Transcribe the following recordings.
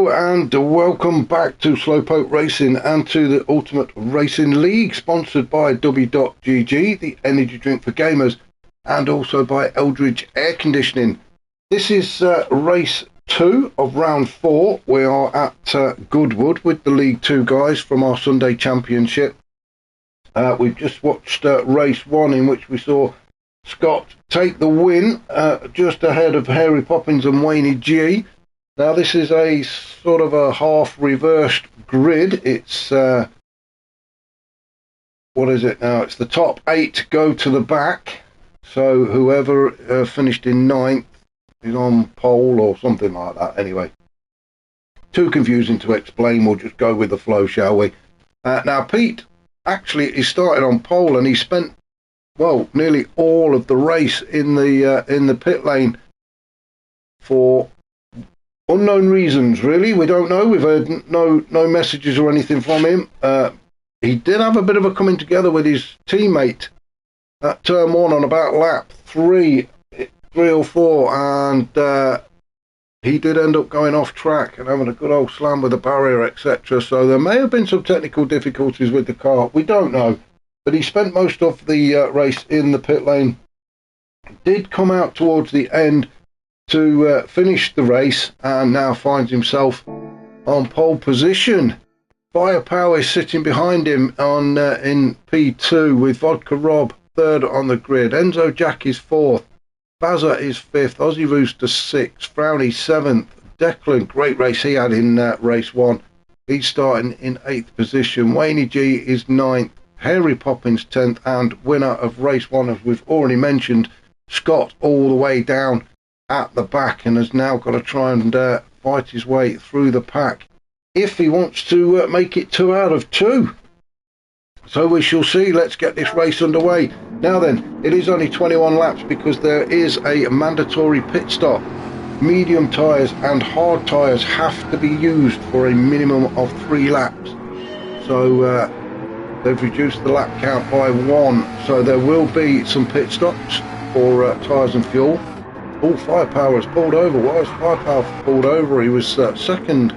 Hello and welcome back to Slowpoke Racing and to the Ultimate Racing League, sponsored by W.GG, the energy drink for gamers, and also by Eldridge Air Conditioning. This is race 2 of round 4. We are at Goodwood with the League 2 guys from our Sunday Championship. We've just watched race 1, in which we saw Scott take the win just ahead of Harry Poppins and Wayne G. Now this is a sort of a half reversed grid. It's what is it now? It's the top 8 go to the back. So whoever finished in 9th is on pole or something like that. Anyway, too confusing to explain. We'll just go with the flow, shall we? Now Pete actually he started on pole and he spent nearly all of the race in the pit lane for unknown reasons, really. We don't know. We've heard no messages or anything from him. He did have a bit of a coming together with his teammate at turn 1 on about lap 3 or 4, and he did end up going off track and having a good old slam with the barrier, etc. So there may have been some technical difficulties with the car. We don't know. But he spent most of the race in the pit lane. Did come out towards the end to finish the race, and now finds himself on pole position. Firepower is sitting behind him on in P2 with Vodka Rob 3rd on the grid. Enzo Jack is 4th. Bazza is 5th. Aussie Rooster 6th. Frowny 7th. Declan, great race he had in race 1. He's starting in 8th position. Wayne G is 9th. Harry Poppins 10th, and winner of race 1, as we've already mentioned, Scott, all the way down at the back, and has now got to try and fight his way through the pack if he wants to make it 2 out of 2. So we shall see. Let's get this race underway. Now then, it is only 21 laps because there is a mandatory pit stop. Medium tyres and hard tyres have to be used for a minimum of 3 laps. So they've reduced the lap count by 1, so there will be some pit stops for tyres and fuel. All Firepower has pulled over. Why has Firepower pulled over? He was second.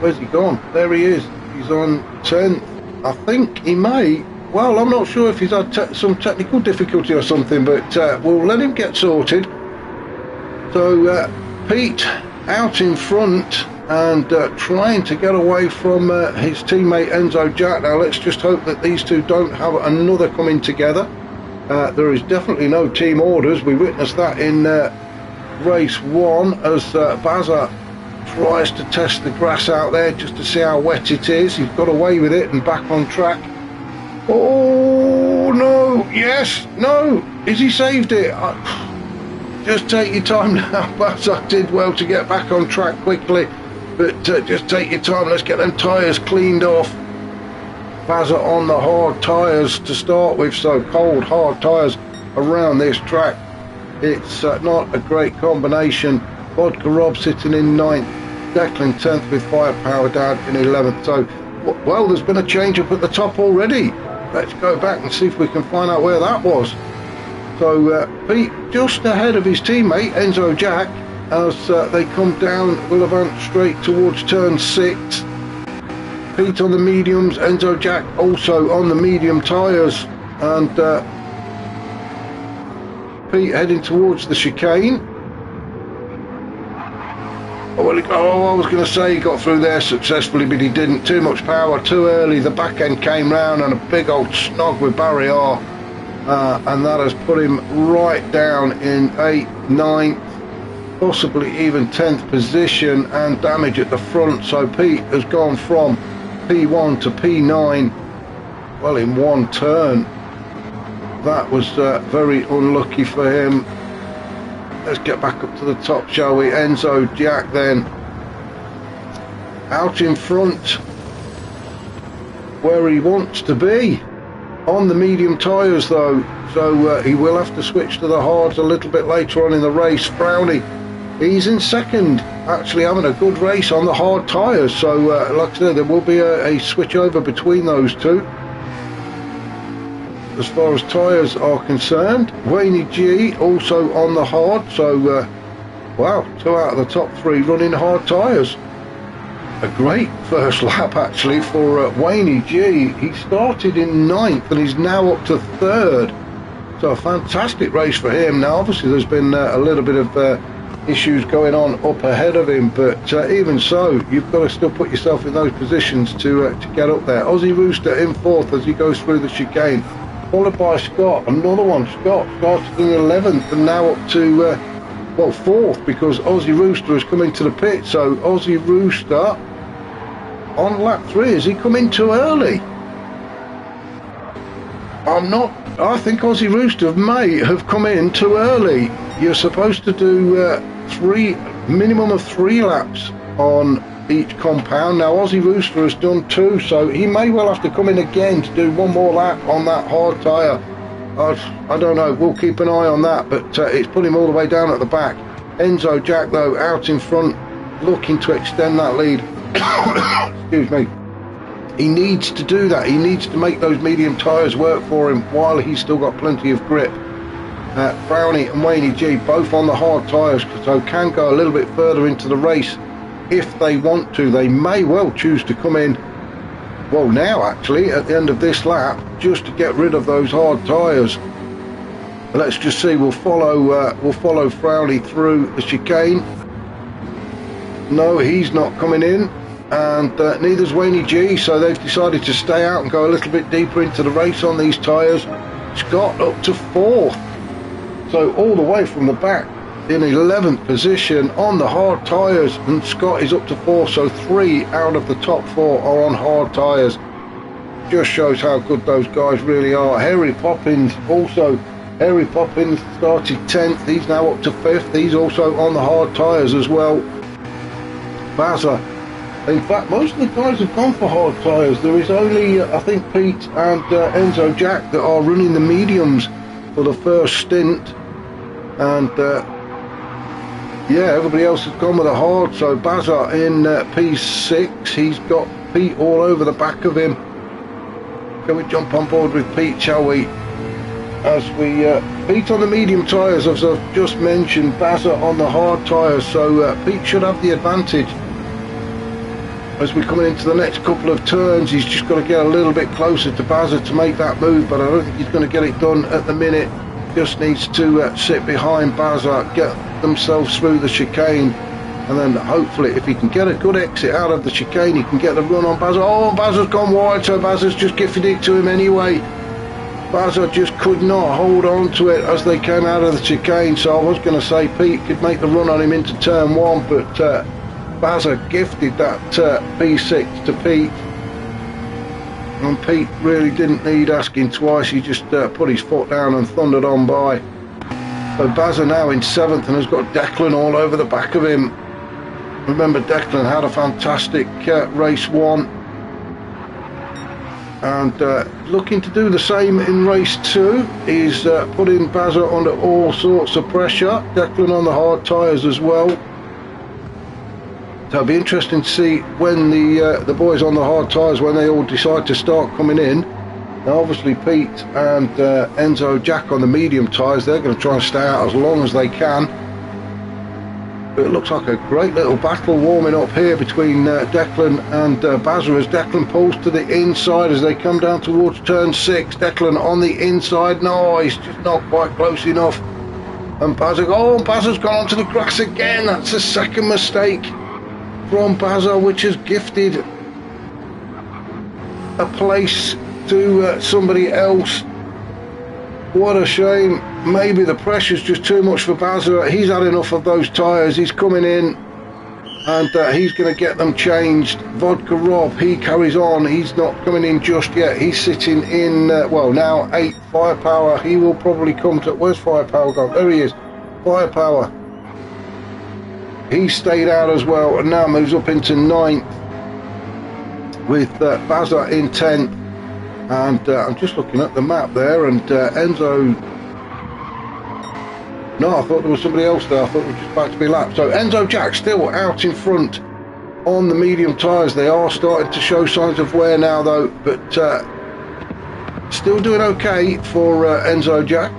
Where's he gone? There he is. He's on 10th. I think he may. Well, I'm not sure if he's had some technical difficulty or something, but we'll let him get sorted. So Pete out in front and trying to get away from his teammate Enzo Jack. Now let's just hope that these two don't have another coming together. There is definitely no team orders. We witnessed that in race 1 as Bazza tries to test the grass out there just to see how wet it is. He's got away with it and back on track. Oh no, yes, no, is he saved it? Just take your time now. Bazza did well to get back on track quickly, but just take your time. Let's get them tyres cleaned off. Bazza on the hard tyres to start with, so cold hard tyres around this track. It's not a great combination. Vodka Rob sitting in 9th, Declan 10th with Firepower down in 11th. So, well, there's been a change up at the top already. Let's go back and see if we can find out where that was. So Pete just ahead of his teammate Enzo Jack as they come down Willevant straight towards turn 6. Pete on the mediums, Enzo Jack also on the medium tyres, and Pete heading towards the chicane. I was going to say he got through there successfully, but he didn't. Too much power, too early. The back end came round and a big old snog with barrier, and that has put him right down in 8th, 9th, possibly even 10th position, and damage at the front. So Pete has gone from P1 to P9, well, in 1 turn. That was very unlucky for him. Let's get back up to the top, shall we? Enzo Jack then out in front where he wants to be, on the medium tyres though, so he will have to switch to the hards a little bit later on in the race. Frowny, he's in 2nd, actually having a good race on the hard tyres, so like I said, there will be a switch over between those two as far as tyres are concerned. Wayne G also on the hard, so wow, 2 out of the top 3 running hard tyres. a great first lap actually for Wayne G. He started in 9th and he's now up to 3rd. So a fantastic race for him. Now obviously there's been a little bit of issues going on up ahead of him, but even so, you've got to still put yourself in those positions to get up there. Aussie Rooster in 4th as he goes through the chicane, followed by Scott, another one. Scott started in 11th and now up to well, 4th, because Aussie Rooster has come into the pit. So Aussie Rooster on lap 3, has he come in too early? I think Aussie Rooster may have come in too early. You're supposed to do minimum of 3 laps on each compound. Now Aussie Rooster has done 2, so he may well have to come in again to do 1 more lap on that hard tyre. I don't know, we'll keep an eye on that, but it's put him all the way down at the back. Enzo Jack though out in front, looking to extend that lead. Excuse me. He needs to do that. He needs to make those medium tyres work for him while he's still got plenty of grip. Brownie and Wayne G both on the hard tyres, so can go a little bit further into the race if they want to. They may well choose to come in, well now actually, at the end of this lap, just to get rid of those hard tyres. Let's just see. We'll follow Frowley through the chicane. No, he's not coming in, and neither's Wayne G, so they've decided to stay out and go a little bit deeper into the race on these tyres. Scott up to 4th, so all the way from the back in 11th position on the hard tyres, and Scott is up to 4th, so 3 out of the top 4 are on hard tyres. Just shows how good those guys really are. Harry Poppins started 10th, he's now up to 5th, he's also on the hard tyres as well. Bazza, in fact most of the guys have gone for hard tyres. There is only I think Pete and Enzo Jack that are running the mediums for the first stint, and yeah, everybody else has gone with a hard. So Bazza in P6, he's got Pete all over the back of him. Can we jump on board with Pete, shall we? As we Pete on the medium tyres, as I've just mentioned, Bazza on the hard tyres, so Pete should have the advantage. As we're coming into the next couple of turns, he's just got to get a little bit closer to Bazza to make that move, but I don't think he's going to get it done at the minute. Just needs to sit behind Bazza, get themselves through the chicane, and then hopefully if he can get a good exit out of the chicane, he can get the run on Bazza. Oh, Bazza's gone wide, so Bazza's just gifted it to him anyway. Bazza just could not hold on to it as they came out of the chicane, so I was going to say Pete could make the run on him into turn 1, but Bazza gifted that P6 to Pete, and Pete really didn't need asking twice. He just put his foot down and thundered on by. So Bazza now in 7th and has got Declan all over the back of him. Remember, Declan had a fantastic race 1, and looking to do the same in race 2. He's putting Bazza under all sorts of pressure. Declan on the hard tyres as well. So it'll be interesting to see when the boys on the hard tyres, when they all decide to start coming in. Now obviously Pete and Enzo Jack on the medium tyres, they're going to try and stay out as long as they can. But it looks like a great little battle warming up here between Declan and Bazza, as Declan pulls to the inside as they come down towards turn 6. Declan on the inside, no, he's just not quite close enough. And Bazza's gone onto the grass again. That's a second mistake from Bazza, which has gifted a place to somebody else. What a shame. Maybe the pressure's just too much for Bazza. He's had enough of those tyres. He's coming in and he's going to get them changed. Vodka Rob, he carries on. He's not coming in just yet. He's sitting in, well, now 8. Firepower, he will probably come to... Where's Firepower gone? There he is. Firepower. He stayed out as well and now moves up into 9th with Bazza in 10th. And I'm just looking at the map there, and Enzo... No, I thought there was somebody else there. I thought it was just about to be lapped. So Enzo Jack still out in front on the medium tyres. They are starting to show signs of wear now though, but still doing okay for Enzo Jack.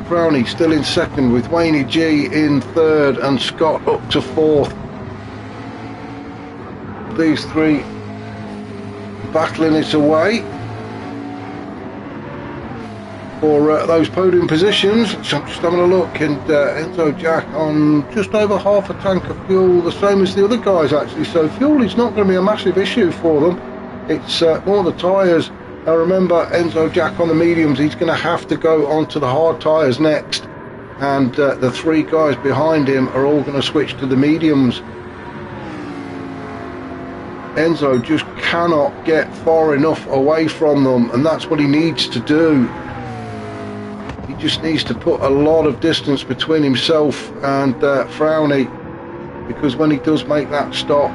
Brownie still in 2nd with Wayne G in 3rd and Scott up to 4th. these three battling it away for those podium positions. So I'm just having a look, and Enzo Jack on just over half a tank of fuel, the same as the other guys actually, so fuel is not going to be a massive issue for them. It's more the tyres. Now remember, Enzo Jack on the mediums, he's going to have to go onto the hard tyres next, and the three guys behind him are all going to switch to the mediums. Enzo just cannot get far enough away from them, and that's what he needs to do. He just needs to put a lot of distance between himself and Frowny, because when he does make that stop,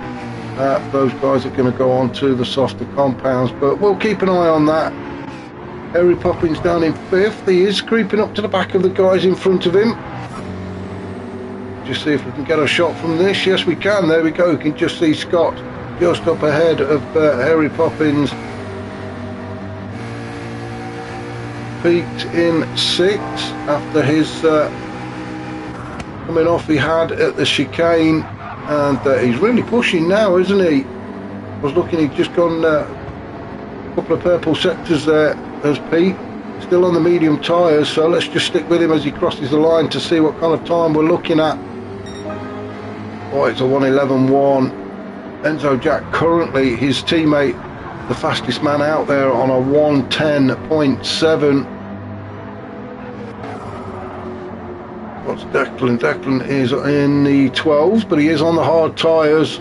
those guys are going to go on to the softer compounds. But we'll keep an eye on that. Harry Poppins down in 5th. He is creeping up to the back of the guys in front of him. Just see if we can get a shot from this. Yes, we can. There we go. You can just see Scott just up ahead of Harry Poppins. Peaked in 6th after his coming off he had at the chicane, and he's really pushing now, isn't he? I was looking, he'd just gone a couple of purple sectors there as Pete, still on the medium tyres, so let's just stick with him as he crosses the line to see what kind of time we're looking at. Oh, it's a 1:11.1. Enzo Jack currently, his teammate, the fastest man out there, on a 1:10.7. What's Declan? Declan is in the 12s, but he is on the hard tyres.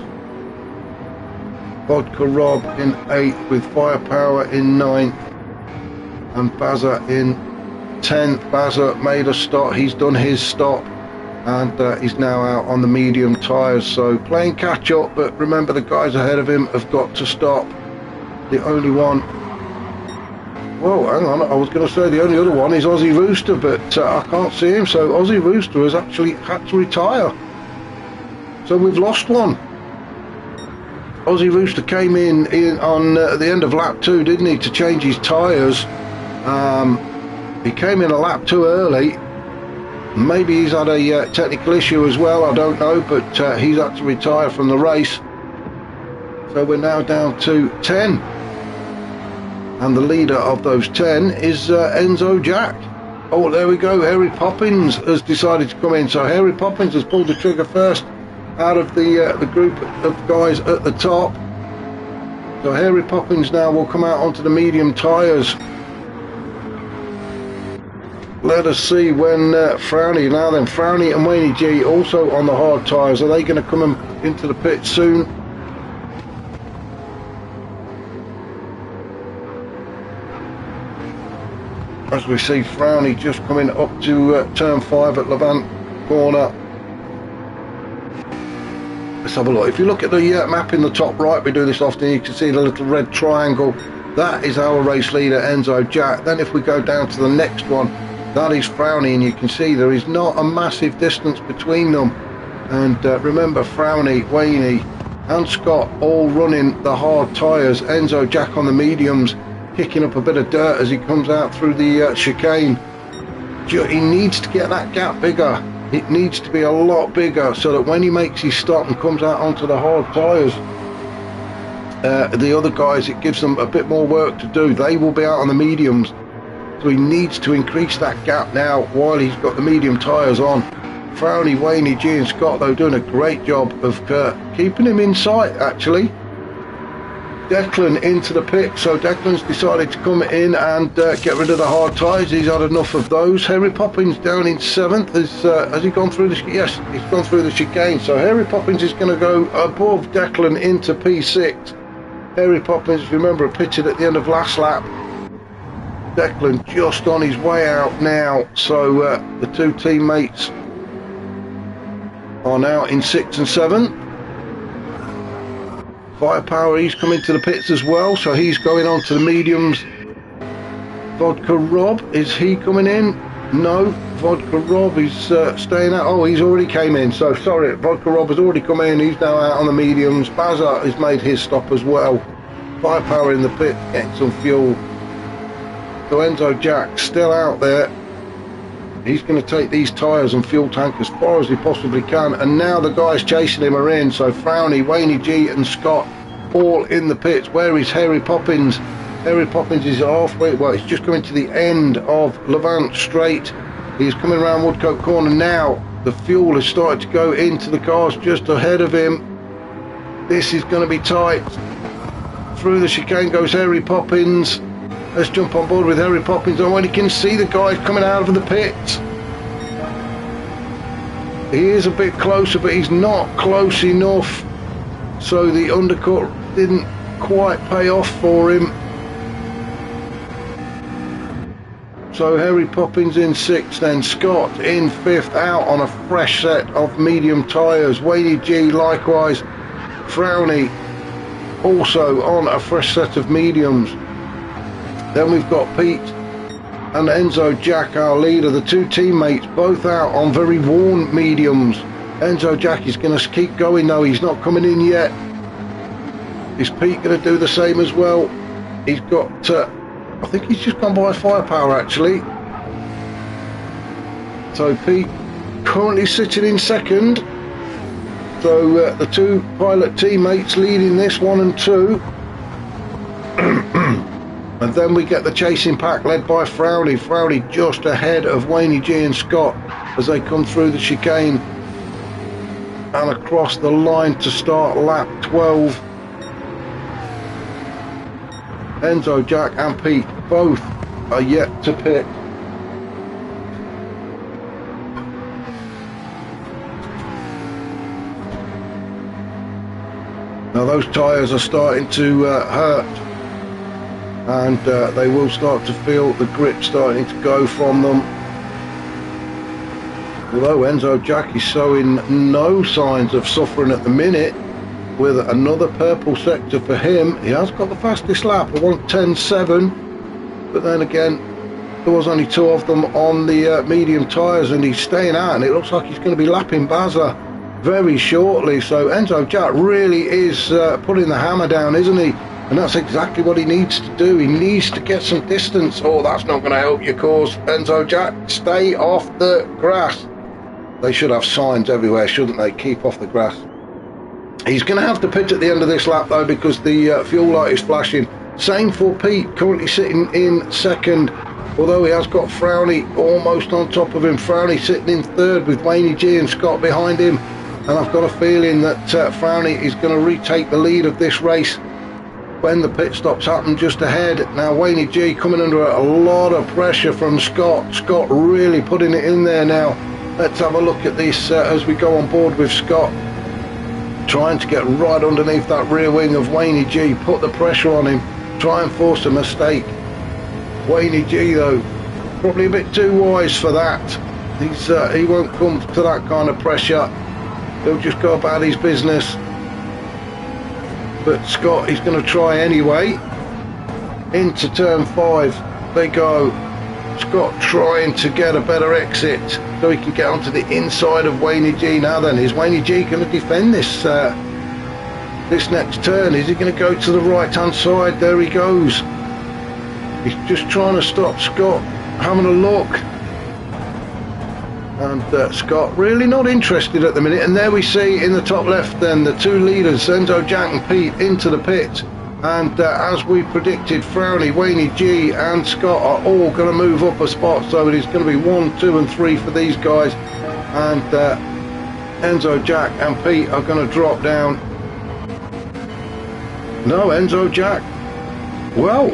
Vodka Rob in 8th, with Firepower in 9th, and Bazza in 10th. Bazza made a stop, he's done his stop, and he's now out on the medium tyres, so playing catch up. But remember, the guys ahead of him have got to stop. The only one, whoa, hang on, I was going to say the only other one is Aussie Rooster, but I can't see him, so Aussie Rooster has actually had to retire, so we've lost one. Aussie Rooster came in on the end of lap 2, didn't he, to change his tyres. He came in a lap too early. Maybe he's had a technical issue as well, I don't know, but he's had to retire from the race. So we're now down to 10, and the leader of those 10 is Enzo Jack. Oh, there we go, Harry Poppins has decided to come in, so Harry Poppins has pulled the trigger first out of the group of guys at the top. So Harry Poppins now will come out onto the medium tyres. Let us see when Frowny, now then, Frowny and Wayne G also on the hard tyres. Are they going to come into the pit soon? As we see Frowny just coming up to turn 5 at Levant corner. Let's have a look. If you look at the map in the top right, we do this often, you can see the little red triangle. That is our race leader, Enzo Jack. Then if we go down to the next one, that is Frowny, and you can see there is not a massive distance between them. And remember, Frowny, Wayne and Scott all running the hard tyres. Enzo Jack on the mediums, kicking up a bit of dirt as he comes out through the chicane. He needs to get that gap bigger. It needs to be a lot bigger, so that when he makes his stop and comes out onto the hard tyres, the other guys, it gives them a bit more work to do. They will be out on the mediums, so he needs to increase that gap now while he's got the medium tyres on. Frowny, Wayne, G and Scott, though, doing a great job of keeping him in sight, actually. Declan into the pit, so Declan's decided to come in and get rid of the hard tyres. He's had enough of those. Harry Poppins down in 7th. Has he gone through the... Yes, he's gone through the chicane, so Harry Poppins is going to go above Declan into P6. Harry Poppins, if you remember, pitted at the end of last lap. Declan just on his way out now, so the two teammates are now in 6th and 7th. Firepower, he's coming to the pits as well, so he's going on to the mediums. Vodka Rob, is he coming in? No, Vodka Rob is staying out. Oh, he's already came in, so sorry, Vodka Rob has already come in, he's now out on the mediums. Bazza has made his stop as well. Firepower in the pit, getting some fuel. So Enzo Jack still out there. He's going to take these tyres and fuel tank as far as he possibly can, and now the guys chasing him are in, so Frowny, Wayne G and Scott all in the pits. Where is Harry Poppins? Harry Poppins is halfway, well, he's just coming to the end of Levant Straight. He's coming around Woodcote Corner now. The fuel has started to go into the cars just ahead of him. This is going to be tight. Through the chicane goes Harry Poppins. Let's jump on board with Harry Poppins. Oh, and he can see the guys coming out of the pits. He is a bit closer, but he's not close enough. So the undercut didn't quite pay off for him. So Harry Poppins in 6th, then Scott in 5th, out on a fresh set of medium tyres. Wayne G likewise. Frowney also on a fresh set of mediums. Then we've got Pete and Enzo Jack, our leader. The two teammates both out on very worn mediums. Enzo Jack is going to keep going though, he's not coming in yet. Is Pete going to do the same as well? He's got, I think he's just gone by firepower actually. So Pete currently sitting in 2nd. So the two pilot teammates leading this 1 and 2. And then we get the chasing pack led by Frowney. Frowney just ahead of Wayne G and Scott as they come through the chicane and across the line to start lap 12. Enzo, Jack and Pete both are yet to pit. Now those tyres are starting to hurt, and they will start to feel the grip starting to go from them. Although Enzo Jack is showing no signs of suffering at the minute, with another purple sector for him. He has got the fastest lap, I want 10.7, but then again there was only 2 of them on the medium tyres, and he's staying out, and it looks like he's going to be lapping Baza very shortly. So Enzo Jack really is putting the hammer down, isn't he? And that's exactly what he needs to do. He needs to get some distance. Oh, that's not going to help your cause, Enzo Jack. Stay off the grass. They should have signs everywhere, shouldn't they? Keep off the grass. He's going to have to pit at the end of this lap though, because the fuel light is flashing. Same for Pete, currently sitting in 2nd, although he has got Frowney almost on top of him. Frowney sitting in 3rd with Wayne G and Scott behind him. And I've got a feeling that Frowney is going to retake the lead of this race when the pit stops happen just ahead. Now Wayne G coming under a lot of pressure from Scott. Scott really putting it in there now. Let's have a look at this as we go on board with Scott. Trying to get right underneath that rear wing of Wayne G. Put the pressure on him. Try and force a mistake. Wayne G though, probably a bit too wise for that. He won't come to that kind of pressure. He'll just go about his business. But Scott is going to try anyway. Into turn 5 they go. Scott trying to get a better exit so he can get onto the inside of Wayne G. Now then, is Wayne G going to defend this this next turn? Is he going to go to the right hand side? There he goes. He's just trying to stop Scott having a look. And Scott really not interested at the minute. And there we see in the top left then the two leaders, Enzo Jack and Pete, into the pit. And as we predicted, Frowney, Wayne G and Scott are all going to move up a spot. So it is going to be 1, 2 and 3 for these guys. And Enzo Jack and Pete are going to drop down. No, Enzo Jack. Well,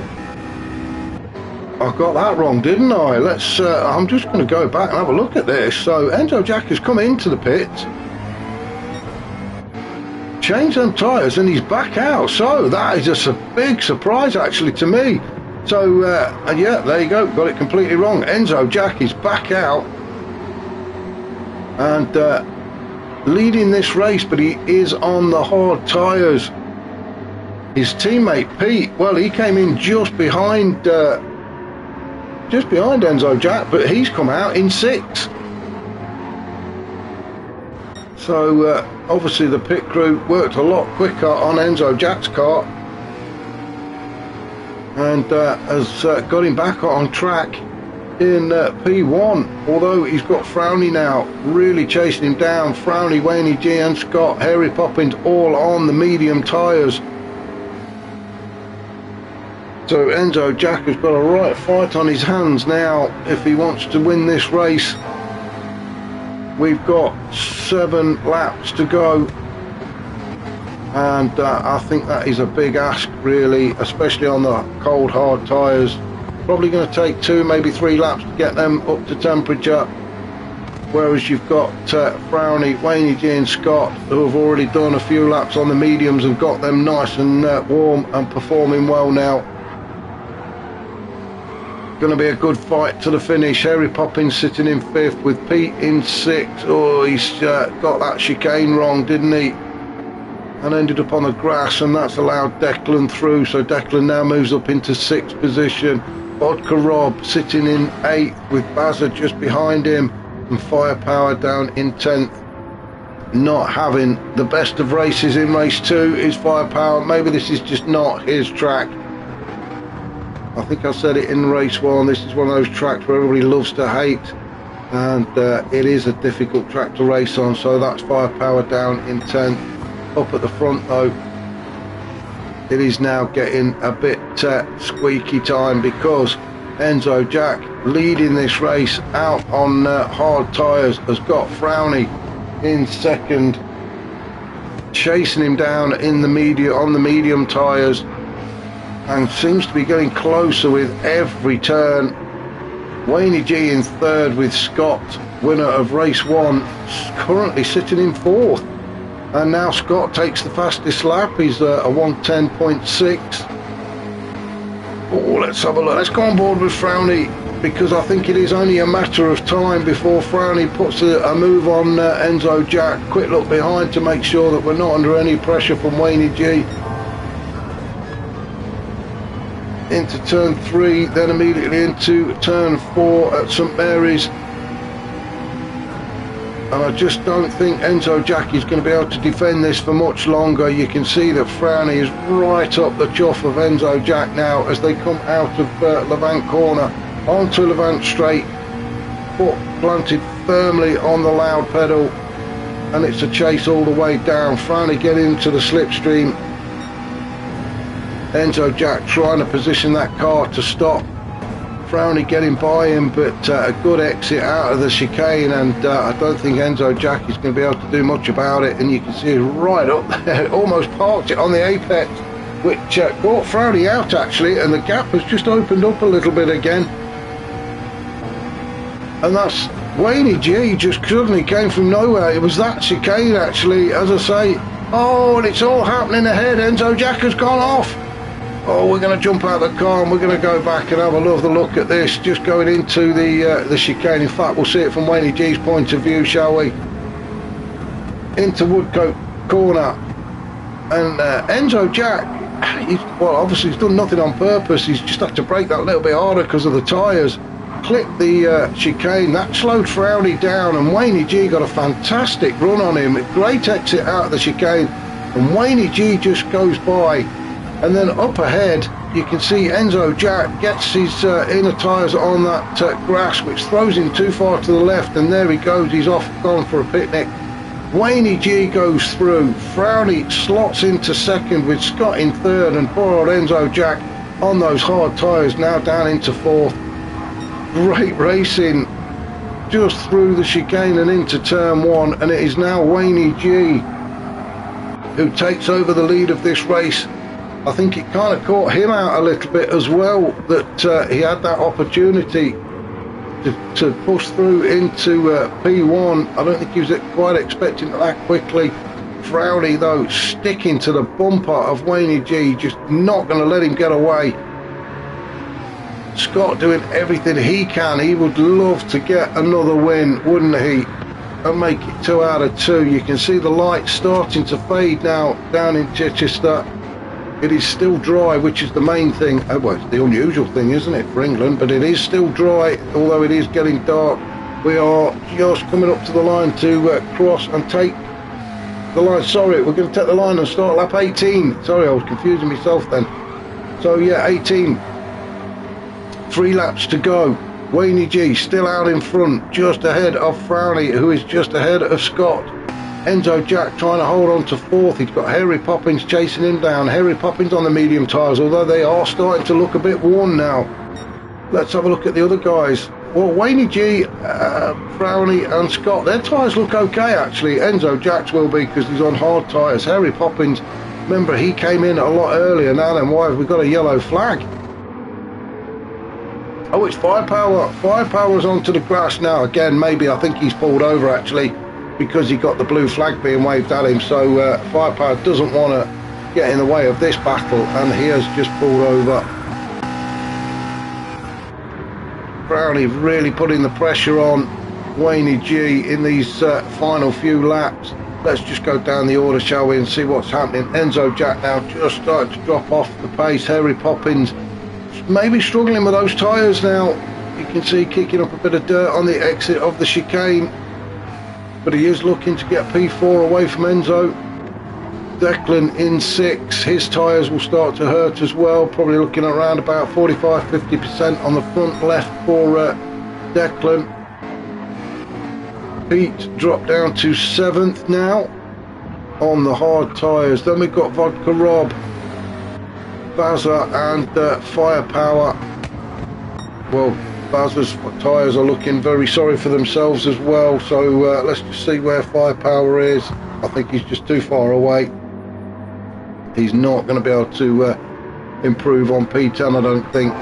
I got that wrong, didn't I? Let's. I'm just going to go back and have a look at this. So Enzo Jack has come into the pit, changed them tyres, and he's back out. So that is just a big surprise, actually, to me. So yeah, there you go. Got it completely wrong. Enzo Jack is back out and leading this race, but he is on the hard tyres. His teammate Pete, well, he came in just behind Enzo Jack, but he's come out in 6th. So obviously the pit crew worked a lot quicker on Enzo Jack's car and has got him back on track in P1, although he's got Frowney now really chasing him down. Frowney, Wayne G and Scott, Harry Poppins all on the medium tyres. So Enzo Jack has got a right fight on his hands now if he wants to win this race. We've got 7 laps to go, and I think that is a big ask really, especially on the cold hard tyres. Probably going to take 2, maybe 3 laps to get them up to temperature, whereas you've got Frowney, Wayne G and Scott, who have already done a few laps on the mediums and got them nice and warm and performing well now. Going to be a good fight to the finish. Harry Poppins sitting in 5th with Pete in 6th. Oh, he's got that chicane wrong, didn't he? And ended up on the grass, and that's allowed Declan through. So Declan now moves up into 6th position. Vodka Rob sitting in 8th with Bazza just behind him, and Firepower down in 10th. Not having the best of races in race 2 is Firepower. Maybe this is just not his track. I think I said it in race 1, this is one of those tracks where everybody loves to hate, and it is a difficult track to race on. So that's Firepower down in 10th. Up at the front though, it is now getting a bit squeaky time, because Enzo Jack, leading this race out on hard tyres, has got Frowney in 2nd, chasing him down in the medium tyres, and seems to be getting closer with every turn. Wayne G in 3rd with Scott, winner of race 1, currently sitting in 4th. And now Scott takes the fastest lap. He's a 1:10.6. Oh, let's have a look. Let's go on board with Frowney, because I think it is only a matter of time before Frowney puts a move on Enzo Jack. Quick look behind to make sure that we're not under any pressure from Wayne G. Into turn 3, then immediately into turn 4 at St Mary's. And I just don't think Enzo Jack is going to be able to defend this for much longer. You can see that Frowney is right up the chuff of Enzo Jack now as they come out of Levant corner onto Levant straight. Foot planted firmly on the loud pedal, and it's a chase all the way down. Frowney getting into the slipstream. Enzo Jack trying to position that car to stop. Frowney getting by him, but a good exit out of the chicane, and I don't think Enzo Jack is going to be able to do much about it. And you can see right up there, almost parked it on the apex, which caught Frowney out actually, and the gap has just opened up a little bit again. And that's Wayne G just suddenly came from nowhere. It was that chicane actually, as I say. Oh, and it's all happening ahead. Enzo Jack has gone off. Oh, we're going to jump out of the car and we're going to go back and have a look at this, just going into the chicane. In fact, we'll see it from Wayne G's point of view, shall we? Into Woodcote corner, and Enzo Jack, obviously he's done nothing on purpose. He's just had to brake that little bit harder because of the tyres. Clipped the chicane, that slowed Frowney down, and Wayne G got a fantastic run on him. Great exit out of the chicane, and Wayne G just goes by. And then up ahead, you can see Enzo Jack gets his inner tyres on that grass, which throws him too far to the left, and there he goes, he's off, gone for a picnic. Wayne G goes through, Frowney slots into 2nd with Scott in 3rd, and poor old Enzo Jack on those hard tyres now down into 4th. Great racing just through the chicane and into turn 1, and it is now Wayne G who takes over the lead of this race. I think it kind of caught him out a little bit as well, that he had that opportunity to push through into P1. I don't think he was quite expecting it that quickly. Frowney though sticking to the bumper of Wayne G, just not going to let him get away. Scott doing everything he can. He would love to get another win, wouldn't he? And make it 2 out of 2. You can see the lights starting to fade now down in Chichester. It is still dry, which is the main thing. Well, it's the unusual thing, isn't it, for England? But it is still dry, although it is getting dark. We are just coming up to the line to cross and take the line. Sorry, we're going to take the line and start lap 18. Sorry, I was confusing myself then. So yeah, 18. 3 laps to go. Wayne G still out in front, just ahead of Frowney, who is just ahead of Scott. Enzo Jack trying to hold on to fourth. He's got Harry Poppins chasing him down. Harry Poppins on the medium tyres, although they are starting to look a bit worn now. Let's have a look at the other guys. Well, Wayne G, Frowney and Scott, their tyres look okay actually. Enzo Jack's will be because he's on hard tyres. Harry Poppins, remember he came in a lot earlier. Now then, why have we got a yellow flag? Oh, it's Firepower. Firepower's onto the grass now. Again, maybe I think he's pulled over actually because he got the blue flag being waved at him. So Firepower doesn't want to get in the way of this battle, and he has just pulled over. Brownie really putting the pressure on Wayne G in these final few laps. Let's just go down the order, shall we, and see what's happening. Enzo Jack now just starting to drop off the pace. Harry Poppins maybe struggling with those tyres now. You can see kicking up a bit of dirt on the exit of the chicane, but he is looking to get P4 away from Enzo. Declan in 6, his tyres will start to hurt as well, probably looking at around about 45-50% on the front left for Declan. Pete dropped down to 7th now on the hard tyres. Then we've got Vodka Rob, Bazza and Firepower. Well, Bazza's tyres are looking very sorry for themselves as well, so let's just see where Firepower is. I think he's just too far away. He's not going to be able to improve on P10, I don't think.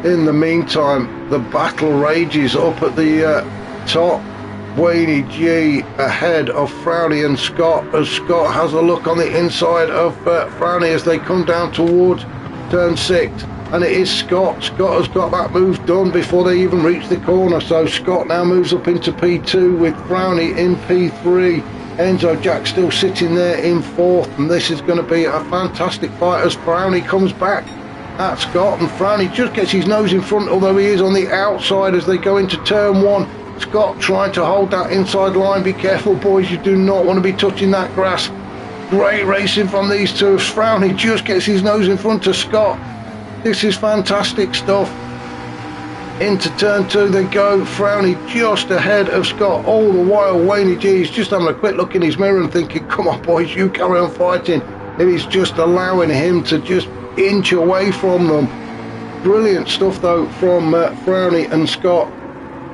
In the meantime, the battle rages up at the top. Wayne G ahead of Frowney and Scott, as Scott has a look on the inside of Frowney as they come down towards turn 6. And it is Scott. Scott has got that move done before they even reach the corner. So Scott now moves up into P2 with Frowney in P3. Enzo Jack still sitting there in 4th, and this is going to be a fantastic fight as Frowney comes back at Scott, and Frowney just gets his nose in front, although he is on the outside as they go into turn 1. Scott trying to hold that inside line. Be careful, boys, you do not want to be touching that grass. Great racing from these two. Frowney just gets his nose in front of Scott. This is fantastic stuff. Into turn 2 they go. Frowney just ahead of Scott. All the while Wayne G is just having a quick look in his mirror and thinking, come on boys, you carry on fighting. It is just allowing him to just inch away from them. Brilliant stuff though from Frowney and Scott.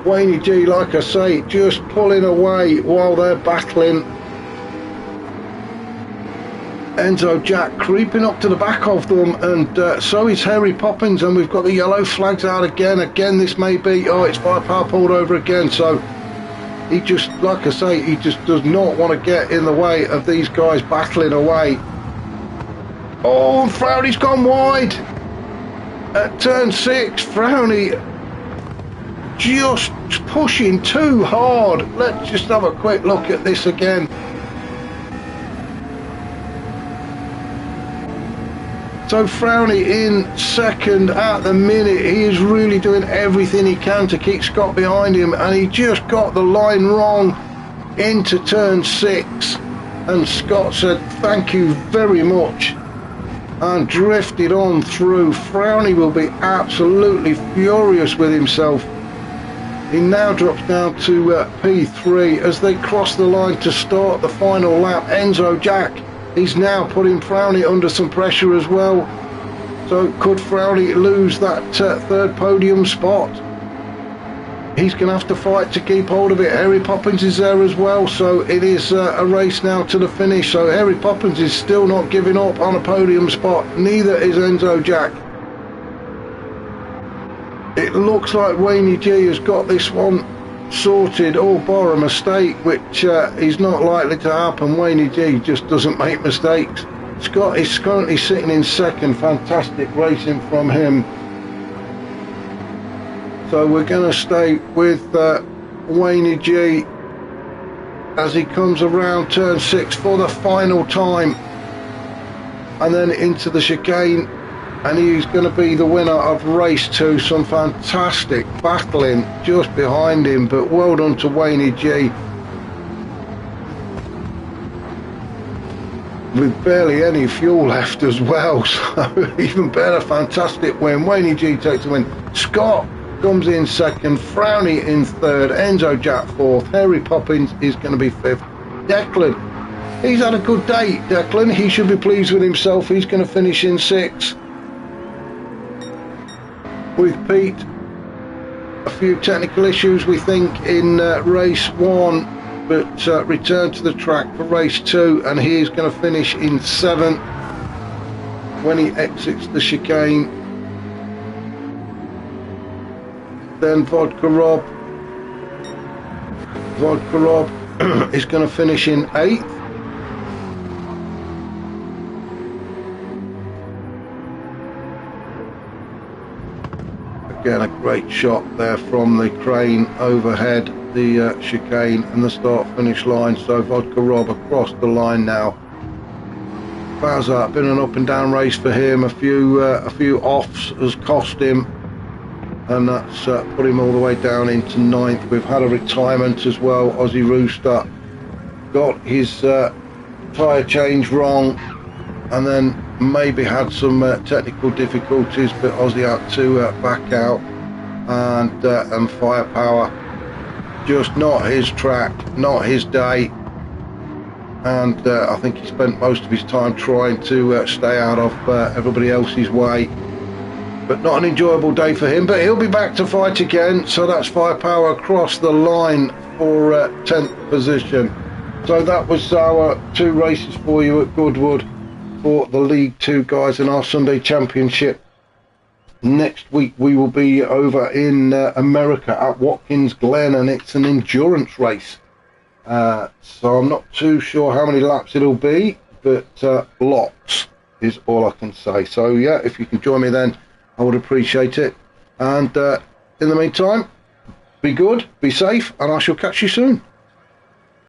Wayne G, like I say, just pulling away while they're battling. Enzo Jack creeping up to the back of them, and so is Harry Poppins, and we've got the yellow flags out again. Again, this may be, oh, it's Firepower pulled over again, so he just, like I say, he just does not want to get in the way of these guys battling away. Oh, Frowney's gone wide at turn 6. Frowney just pushing too hard. Let's just have a quick look at this again. So Frowney in 2nd at the minute. He is really doing everything he can to keep Scott behind him, and he just got the line wrong into turn 6, and Scott said thank you very much and drifted on through. Frowney will be absolutely furious with himself. He now drops down to P3 as they cross the line to start the final lap. Enzo Jack, he's now putting Frowney under some pressure as well. So could Frowney lose that 3rd podium spot? He's going to have to fight to keep hold of it. Harry Poppins is there as well, so it is a race now to the finish. So Harry Poppins is still not giving up on a podium spot. Neither is Enzo Jack. It looks like Wayne G has got this one sorted, all bar a mistake, which is not likely to happen. Wayne G just doesn't make mistakes. Scott is currently sitting in 2nd. Fantastic racing from him. So we're going to stay with Wayne G as he comes around turn 6 for the final time, and then into the chicane, and he's going to be the winner of race 2. Some fantastic battling just behind him, but well done to Wayne G. With barely any fuel left as well, so even better, fantastic win. Wayne G takes the win. Scott comes in 2nd, Frowney in 3rd, Enzo Jack 4th, Harry Poppins is going to be 5th, Declan. He's had a good day, Declan. He should be pleased with himself. He's going to finish in 6th. With Pete, a few technical issues, we think, in race 1, but returned to the track for race 2, and he is going to finish in 7th when he exits the chicane. Then Vodka Rob is going to finish in 8th. Again, a great shot there from the crane overhead, the chicane and the start-finish line. So Vodka Rob across the line now. Bowser, been an up and down race for him. A few offs has cost him, and that's put him all the way down into 9th. We've had a retirement as well. Aussie Rooster got his tyre change wrong, and then maybe had some technical difficulties, but Aussie had to back out, and Firepower, just not his track, not his day, and I think he spent most of his time trying to stay out of everybody else's way. But not an enjoyable day for him, but he'll be back to fight again. So that's Firepower across the line for 10th position. So that was our 2 races for you at Goodwood for the League 2 guys in our Sunday Championship. Next week we will be over in America at Watkins Glen, and it's an endurance race. So I'm not too sure how many laps it'll be, but lots is all I can say. So yeah, if you can join me then, I would appreciate it. And in the meantime, be good, be safe, and I shall catch you soon.